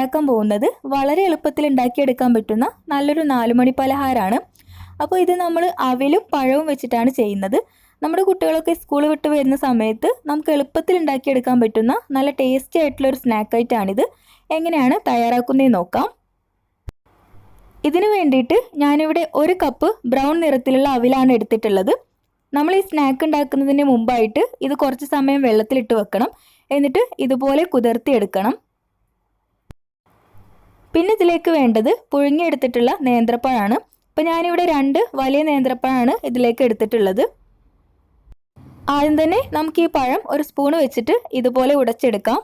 തയ്യാറാക്കാൻ പോകുന്നത് വളരെ എളുപ്പത്തിൽ ഉണ്ടാക്കിയെടുക്കാൻ പറ്റുന്ന നല്ലൊരു 4 മണി പലഹാരമാണ്. അപ്പോൾ ഇത് നമ്മൾ അവിലും പഴവും വെച്ചിട്ടാണ് ചെയ്യുന്നത്. നമ്മുടെ കുട്ടികളൊക്കെ സ്കൂൾ വിട്ട് വരുന്ന സമയത്ത് നമുക്ക് എളുപ്പത്തിൽ ഉണ്ടാക്കിയെടുക്കാൻ പറ്റുന്ന നല്ല ടേസ്റ്റി ആയിട്ടുള്ള ഒരു സ്നാക്ക് ആയിട്ടാണിത്. എങ്ങനെയാണ് തയ്യാറാക്കുന്നതെന്ന് നോക്കാം. ഇതിനു വേണ്ടിയിട്ട് ഞാനിവിടെ 1 കപ്പ് ബ്രൗൺ നിറത്തിലുള്ള അവിലാണ് എടുത്തിട്ടുള്ളത്. നമ്മൾ ഈ സ്നാക്ക് ഉണ്ടാക്കുന്നതിന് മുമ്പായിട്ട് ഇത് കുറച്ച് സമയം വെള്ളത്തിലിട്ട് വെക്കണം. എന്നിട്ട് ഇതുപോലെ കുതിർത്തിയെടുക്കണം. പിന്നെ ഇതിലേക്ക് വേണ്ടത് പുഴുങ്ങിയെടുത്തിട്ടുള്ള നേന്ത്രപ്പഴമാണ്. അപ്പോൾ ഞാനിവിടെ 2 വലിയ നേന്ത്രപ്പഴമാണ് ഇതിലേക്ക് എടുത്തിട്ടുള്ളത്. ആദ്യം തന്നെ നമുക്ക് ഈ പഴം ഒരു സ്പൂൺ വെച്ചിട്ട് ഇതുപോലെ ഉടച്ചെടുക്കാം.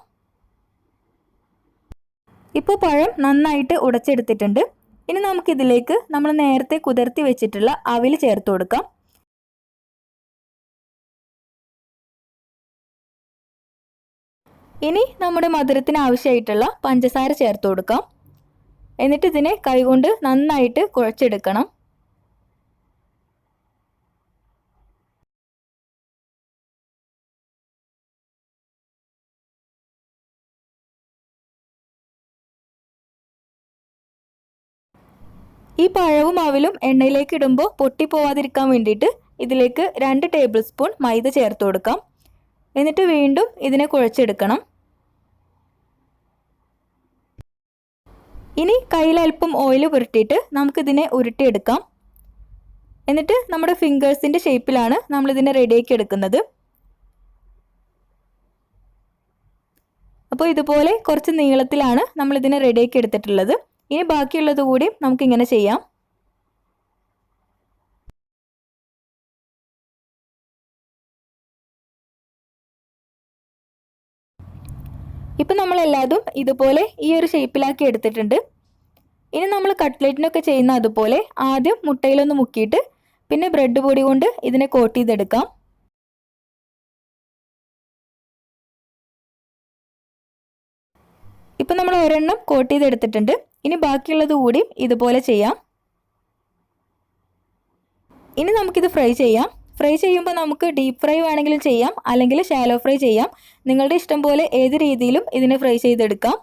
ഇപ്പോൾ പഴം നന്നായിട്ട് ഉടച്ചെടുത്തിട്ടുണ്ട്. ഇനി നമുക്കിതിലേക്ക് നമ്മൾ നേരത്തെ കുതിർത്തി വെച്ചിട്ടുള്ള അവിൽ ചേർത്ത് കൊടുക്കാം. ഇനി നമ്മുടെ മധുരത്തിന് ആവശ്യമായിട്ടുള്ള പഞ്ചസാര ചേർത്ത് കൊടുക്കാം. എന്നിട്ട് ഇതിനെ കൈകൊണ്ട് നന്നായിട്ട് കുഴച്ചെടുക്കണം. ഈ പഴവും അവിലും എണ്ണയിലേക്ക് ഇടുമ്പോൾ പൊട്ടിപ്പോവാതിരിക്കാൻ വേണ്ടിയിട്ട് ഇതിലേക്ക് 2 ടേബിൾ സ്പൂൺ മൈദ ചേർത്ത് കൊടുക്കാം. എന്നിട്ട് വീണ്ടും ഇതിനെ കുഴച്ചെടുക്കണം. ഇനി കയ്യിൽ അല്പം ഓയിൽ പുരട്ടിയിട്ട് നമുക്കിതിനെ ഉരുട്ടിയെടുക്കാം. എന്നിട്ട് നമ്മുടെ ഫിംഗേഴ്സിൻ്റെ ഷേപ്പിലാണ് നമ്മളിതിനെ റെഡിയാക്കി എടുക്കുന്നത്. അപ്പോൾ ഇതുപോലെ കുറച്ച് നീളത്തിലാണ് നമ്മളിതിനെ റെഡിയാക്കി എടുത്തിട്ടുള്ളത്. ഇനി ബാക്കിയുള്ളത് കൂടി നമുക്കിങ്ങനെ ചെയ്യാം. ഇപ്പം നമ്മളെല്ലാതും ഇതുപോലെ ഈ ഒരു ഷേപ്പിലാക്കി എടുത്തിട്ടുണ്ട്. ഇനി നമ്മൾ കട്ട്ലറ്റിനൊക്കെ ചെയ്യുന്ന അതുപോലെ ആദ്യം മുട്ടയിലൊന്ന് മുക്കിയിട്ട് പിന്നെ ബ്രെഡ് പൊടി കൊണ്ട് ഇതിനെ കോട്ട് ചെയ്തെടുക്കാം. ഇപ്പം നമ്മൾ ഒരെണ്ണം കോട്ട് ചെയ്തെടുത്തിട്ടുണ്ട്. ഇനി ബാക്കിയുള്ളത് കൂടി ഇതുപോലെ ചെയ്യാം. ഇനി നമുക്കിത് ഫ്രൈ ചെയ്യാം. ഫ്രൈ ചെയ്യുമ്പോൾ നമുക്ക് ഡീപ്പ് ഫ്രൈ വേണമെങ്കിലും ചെയ്യാം, അല്ലെങ്കിൽ ഷാലോ ഫ്രൈ ചെയ്യാം. നിങ്ങളുടെ ഇഷ്ടം പോലെ ഏത് രീതിയിലും ഇതിനെ ഫ്രൈ ചെയ്തെടുക്കാം.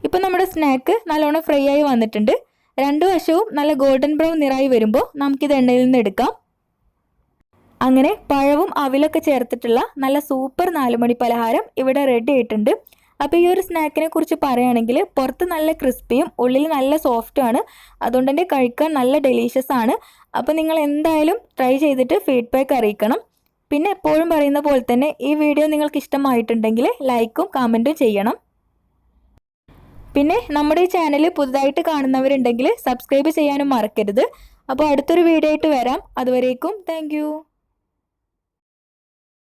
ഇപ്പം നമ്മുടെ സ്നാക്ക് നല്ലോണം ഫ്രൈ ആയി വന്നിട്ടുണ്ട്. 2 വശവും നല്ല ഗോൾഡൻ ബ്രൗൺ നിറായി വരുമ്പോൾ നമുക്കിത് എണ്ണയിൽ നിന്ന് എടുക്കാം. അങ്ങനെ പഴവും അവിലൊക്കെ ചേർത്തിട്ടുള്ള നല്ല സൂപ്പർ 4 മണി പലഹാരം ഇവിടെ റെഡി ആയിട്ടുണ്ട്. അപ്പോൾ ഈ ഒരു സ്നാക്കിനെ കുറിച്ച് പറയുകയാണെങ്കിൽ പുറത്ത് നല്ല ക്രിസ്പിയും ഉള്ളിൽ നല്ല സോഫ്റ്റുമാണ്. അതുകൊണ്ട് തന്നെ കഴിക്കാൻ നല്ല ഡെലീഷ്യസ് ആണ്. അപ്പോൾ നിങ്ങൾ എന്തായാലും ട്രൈ ചെയ്തിട്ട് ഫീഡ്ബാക്ക് അറിയിക്കണം. പിന്നെ എപ്പോഴും പറയുന്ന പോലെ തന്നെ ഈ വീഡിയോ നിങ്ങൾക്ക് ഇഷ്ടമായിട്ടുണ്ടെങ്കിൽ ലൈക്കും കമൻറ്റും ചെയ്യണം. പിന്നെ നമ്മുടെ ഈ ചാനൽ പുതുതായിട്ട് കാണുന്നവരുണ്ടെങ്കിൽ സബ്സ്ക്രൈബ് ചെയ്യാനും മറക്കരുത്. അപ്പോൾ അടുത്തൊരു വീഡിയോ ആയിട്ട് വരാം. അതുവരേക്കും താങ്ക്